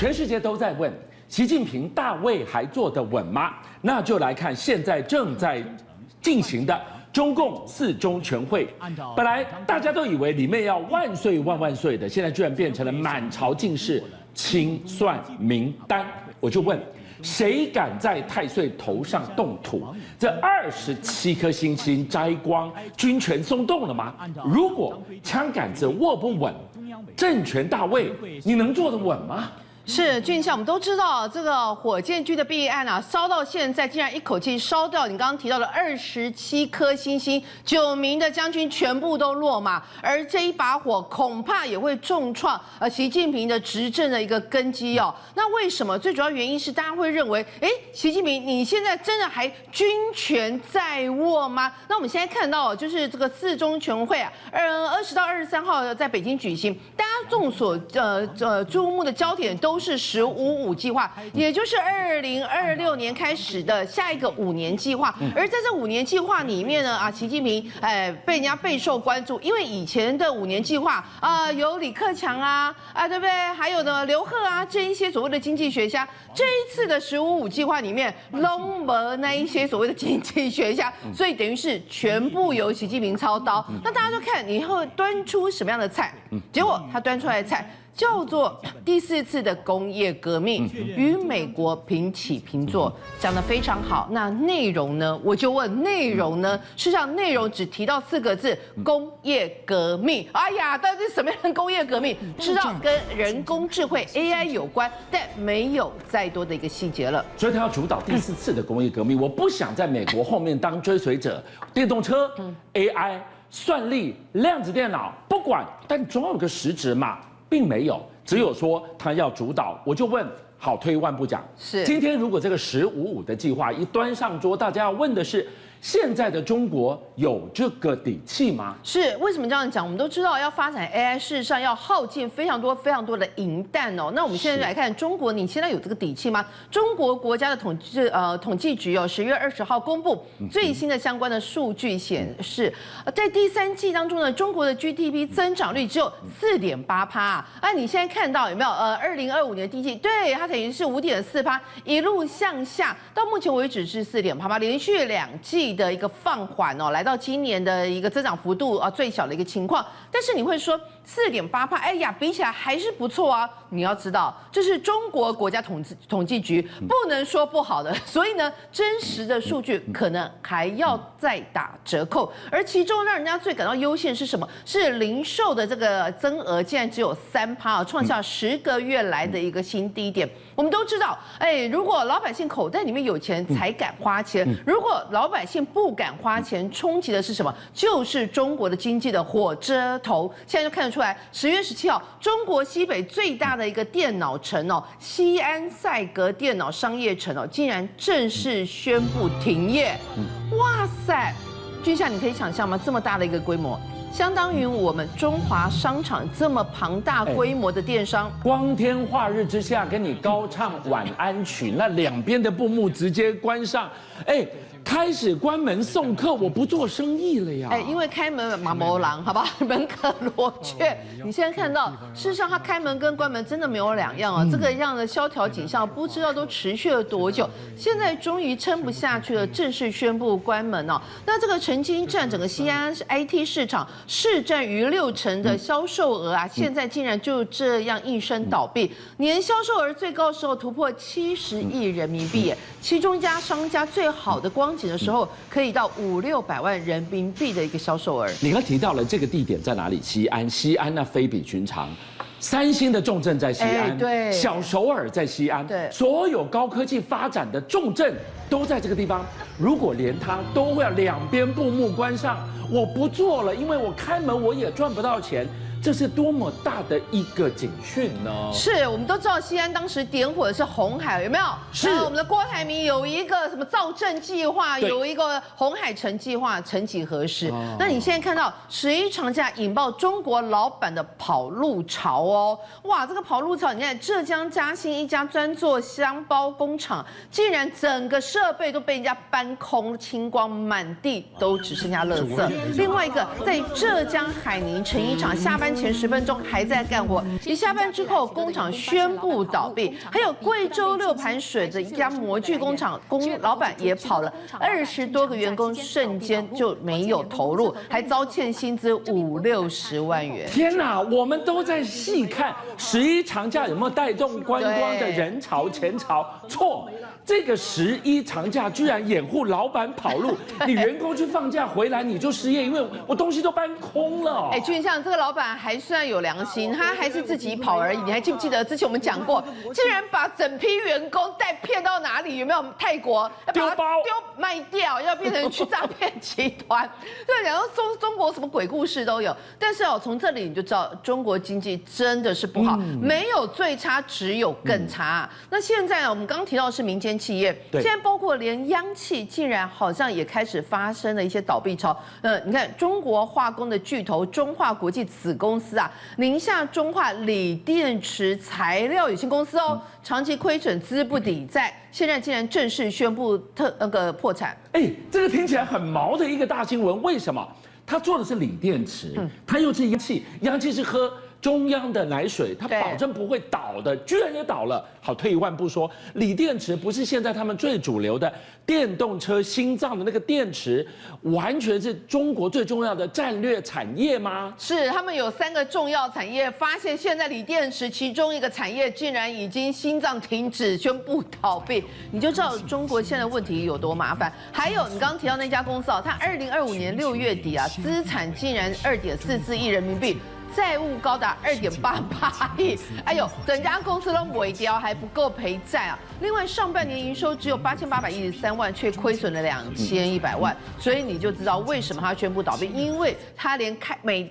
全世界都在问习近平大位还坐得稳吗？那就来看现在正在进行的中共4中全会。本来大家都以为里面要万岁万万岁的，现在居然变成了满朝尽是清算名单。我就问，谁敢在太岁头上动土？这27颗星星摘光，军权松动了吗？如果枪杆子握不稳，政权大位，你能坐得稳吗？是俊相，我们都知道这个火箭军的弊案啊，烧到现在竟然一口气烧掉你刚刚提到的27颗星星，9名的将军全部都落马，而这一把火恐怕也会重创习近平的执政的一个根基哦。那为什么？最主要原因是大家会认为，习近平你现在真的还军权在握吗？那我们现在看到就是这个4中全会啊，20到23号在北京举行，大家众所注目的焦点都是“15+5”计划，也就是2026年开始的下一个5年计划。而在这5年计划里面呢，习近平被人家备受关注，因为以前的5年计划有李克强对不对？还有呢刘鹤这一些所谓的经济学家。这一次的15+5计划里面，拢没那一些所谓的经济学家，所以等于是全部由习近平操刀。那大家就看你会端出什么样的菜，结果他端出来的菜叫做第4次的工业革命，与美国平起平坐，讲得非常好。那内容呢？我就问内容呢？事实上，内容只提到4个字：工业革命。哎呀，到底是什么样的工业革命？知道跟人工智慧 AI 有关，但没有再多的一个细节了。所以他要主导第4次的工业革命。我不想在美国后面当追随者，电动车、AI、算力、量子电脑，不管，但总有个实质嘛。并没有，只有说他要主导。我就问，好，退一万步讲，是今天如果这个15+5的计划一端上桌，大家要问的是，现在的中国有这个底气吗？是为什么这样讲？我们都知道要发展 AI， 事实上要耗尽非常多的银弹哦。那我们现在来看中国，你现在有这个底气吗？中国国家的统计局10月20号公布最新的相关的数据显示，在第3季当中呢，中国的 GDP 增长率只有4.8%。你现在看到有没有？2025年第1季，对，它等于是5.4%，一路向下，到目前为止是4.8%，连续2季的一个放缓哦，来到今年的一个增长幅度最小的一个情况。但是你会说4.8%，哎呀，比起来还是不错啊。你要知道，这是中国国家统计局，不能说不好的。所以呢，真实的数据可能还要再打折扣。而其中让人家最感到忧心是什么？是零售的这个增额竟然只有3%，创下10个月来的一个新低点。我们都知道，如果老百姓口袋里面有钱才敢花钱，如果老百姓不敢花钱，冲击的是什么？就是中国的经济的火车头。现在就看得出来，10月17号，中国西北最大的一个电脑城西安赛格电脑商业城竟然正式宣布停业。哇塞，君夏，你可以想象吗？这么大的一个规模。相当于我们中华商场这么庞大规模的电商，光天化日之下跟你高唱晚安曲，那两边的布幕直接关上，开始关门送客，我不做生意了呀！因为开门马毛狼，好吧，门可罗雀。你现在看到，事实上它开门跟关门真的没有两样啊。这个样的萧条景象，不知道都持续了多久。现在终于撑不下去了，正式宣布关门哦。那这个曾经占整个西安 IT 市场市占逾60%的销售额现在竟然就这样应声倒闭。年销售额最高的时候突破70亿人民币，其中一家商家最好的光景的时候，可以到500-600万人民币的一个销售额。你刚提到了这个地点在哪里？西安，西安那非比寻常。3星的重镇在西安，对，小首尔在西安，对，所有高科技发展的重镇都在这个地方。如果连它都会要两边布幕关上，我不做了，因为我开门我也赚不到钱。这是多么大的一个警讯呢？是我们都知道，西安当时点火的是红海，有没有？是我们的郭台铭有一个什么造镇计划，有一个红海城计划，曾几何时？那你现在看到11长假引爆中国老板的跑路潮哦！哇，这个跑路潮，你看浙江嘉兴一家专做箱包工厂，竟然整个设备都被人家搬空清光，满地都只剩下垃圾。另外一个在浙江海宁成衣厂下班班前10分钟还在干活，一下班之后工厂宣布倒闭。还有贵州六盘水的一家模具工厂，老板也跑了，20多个员工瞬间就没有投入，还遭欠薪资50-60万元。天哪，我们都在细看11长假有没有带动观光的人潮钱潮，错。这个11长假居然掩护老板跑路，你员工去放假回来你就失业，因为我东西都搬空了。俊相，这个老板还算有良心，他还是自己跑而已。你还记不记得之前我们讲过，竟然把整批员工带骗到哪里？有没有泰国要丢包丢卖掉，要变成去诈骗集团？对，然后中国什么鬼故事都有。但是从这里你就知道中国经济真的是不好，没有最差，只有更差。那现在我们刚刚提到的是民间企业，现在包括连央企竟然好像也开始发生了一些倒闭潮。你看中国化工的巨头中化国际子公司啊，宁夏中化锂电池材料有限公司长期亏损资不抵债，现在竟然正式宣布破产。这个听起来很毛的一个大新闻，为什么？他做的是锂电池，他又是央企，央企是喝中央的奶水，它保证不会倒的，居然也倒了。好，退一万步说，锂电池不是现在他们最主流的电动车心脏的那个电池，完全是中国最重要的战略产业吗？是，他们有3个重要产业，发现现在锂电池其中一个产业竟然已经心脏停止，宣布倒闭，你就知道中国现在问题有多麻烦。还有你刚刚提到那家公司它2025年6月底资产竟然2.44亿人民币。债务高达2.88亿，整家公司都尾掉，还不够赔债啊！另外，上半年营收只有8813万，却亏损了2100万，所以你就知道为什么他宣布倒闭，因为他连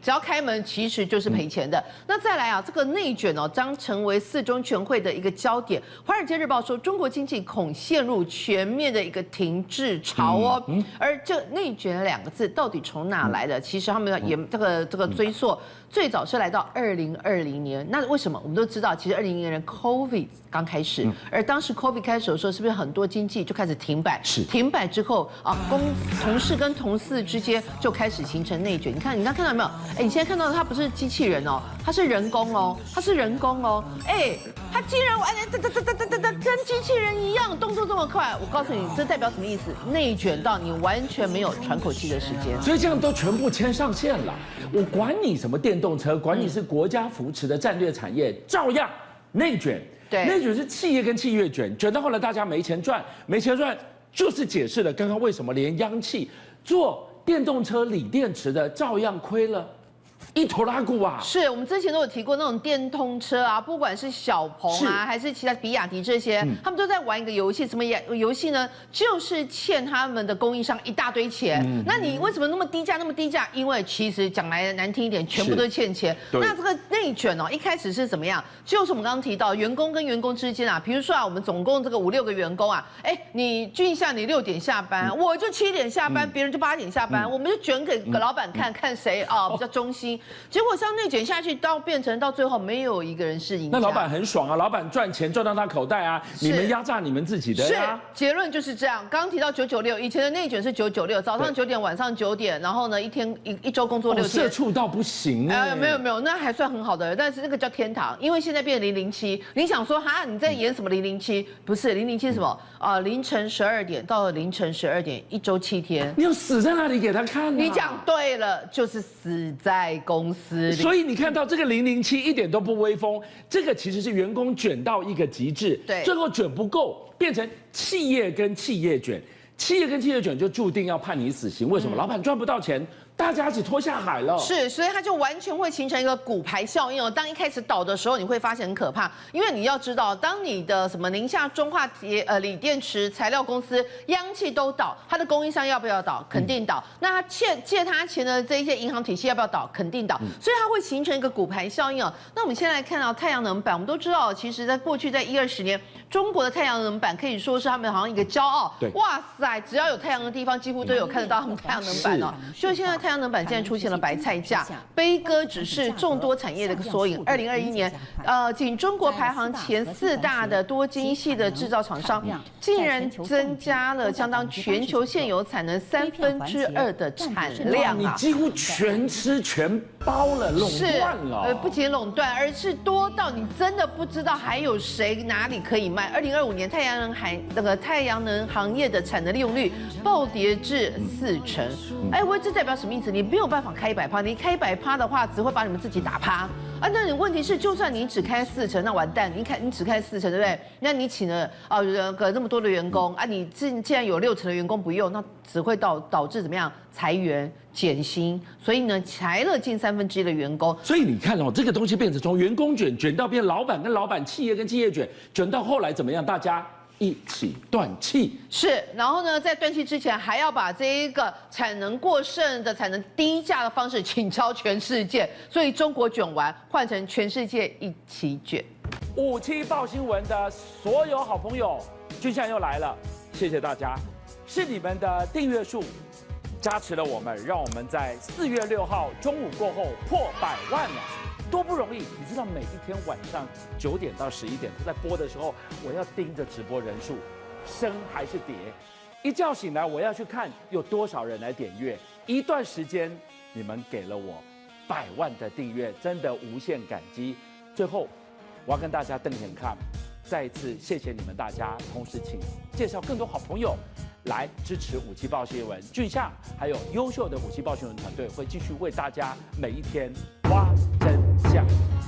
只要开门，其实就是赔钱的。那再来这个内卷将成为4中全会的一个焦点。华尔街日报说，中国经济恐陷入全面的一个停滞潮而这内卷2个字到底从哪来的？其实他们也这个追溯。最早是来到2020年，那为什么？我们都知道，其实2020年 COVID 刚开始，而当时 COVID 开始的时候，是不是很多经济就开始停摆？是停摆之后同事跟同事之间就开始形成内卷。你刚看到没有？你现在看到的它不是机器人它是人工它是人工它竟然跟机器人一样，动作这么快。我告诉你，这代表什么意思？内卷到你完全没有喘口气的时间。所以这样都全部牵上线了。我管你什么电动车，管你是国家扶持的战略产业，照样内卷。对，内卷是企业跟企业卷到后来大家没钱赚，就是解释了刚刚为什么连央企做电动车锂电池的照样亏了一头拉骨啊！是我们之前都有提过那种电动车不管是小鹏还是其他比亚迪这些，他们都在玩一个游戏，什么游戏呢？就是欠他们的供应商一大堆钱。那你为什么那么低价？因为其实讲来难听一点，全部都欠钱。那这个内卷一开始是怎么样？就是我们刚刚提到员工跟员工之间比如说我们总共这个5-6个员工你俊相你6点下班，我就7点下班，别人就8点下班，我们就卷给老板看谁比较忠心。结果像内卷下去，变成到最后没有一个人是赢家。那老板很爽老板赚钱赚到他口袋你们压榨你们自己的呀。是，结论就是这样。刚刚提到996，以前的内卷是996，早上9点，晚上9点，然后呢一周工作6天。社畜到不行没有，那还算很好的，但是那个叫天堂，因为现在变成007。你想说你在演什么007？不是007是什么？凌晨12点到凌晨12点，一周7天。你要死在那里给他看你讲对了，就是死在公司里。所以你看到这个007一点都不威风，这个其实是员工卷到一个极致，对，最后卷不够，变成企业跟企业卷，企业跟企业卷就注定要判你死刑。为什么？老板赚不到钱。大家一起拖下海了，是，所以它就完全会形成一个骨牌效应当一开始倒的时候，你会发现很可怕，因为你要知道，当你的什么宁夏中化锂电池材料公司、央企都倒，它的供应商要不要倒？肯定倒。那他借他钱的这一些银行体系要不要倒？肯定倒。所以它会形成一个骨牌效应那我们先来看到太阳能板，我们都知道，其实在过去在10-20年，中国的太阳能板可以说是他们好像一个骄傲。对，哇塞，只要有太阳的地方，几乎都有看得到他们太阳能板就现在。太阳能板现在出现了白菜价，悲歌只是众多产业的一个缩影。2021年，仅中国排行前4大的多晶系的制造厂商，竟然增加了相当全球现有产能2/3的产量你啊！几乎全吃全包了，垄断了。不仅垄断，而是多到你真的不知道还有谁哪里可以卖。2025年太阳能行业的产能利用率暴跌至40%。哎，这代表什么意思？你没有办法开100%，你开100%的话，只会把你们自己打趴。啊，那你问题是，就算你只开40%，那完蛋，你只开40%，对不对？那你请了那么多的员工啊，你既然有60%的员工不用，那只会导致怎么样？裁员减薪，所以呢，裁了近1/3的员工。所以你看哦，这个东西变成从员工卷到变老板跟老板、企业跟企业卷到后来怎么样？大家一起断气。是，然后呢，在断气之前，还要把这一个产能过剩的、产能低价的方式倾销全世界，所以中国卷完，换成全世界一起卷。57报新闻的所有好朋友，俊相又来了，谢谢大家，是你们的订阅数加持了我们，让我们在4月6号中午过后破100万了，多不容易！你知道每一天晚上9点到11点，他在播的时候，我要盯着直播人数升还是跌，一觉醒来我要去看有多少人来点阅。一段时间你们给了我100万的订阅，真的无限感激。最后我要跟大家瞪眼看，再一次谢谢你们大家，同时请介绍更多好朋友来支持57报新闻，俊相还有优秀的57报新闻团队会继续为大家每一天挖真相。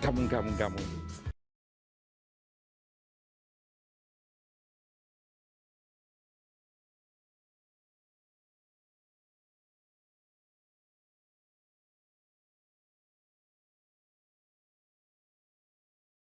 Come on, come on, come on.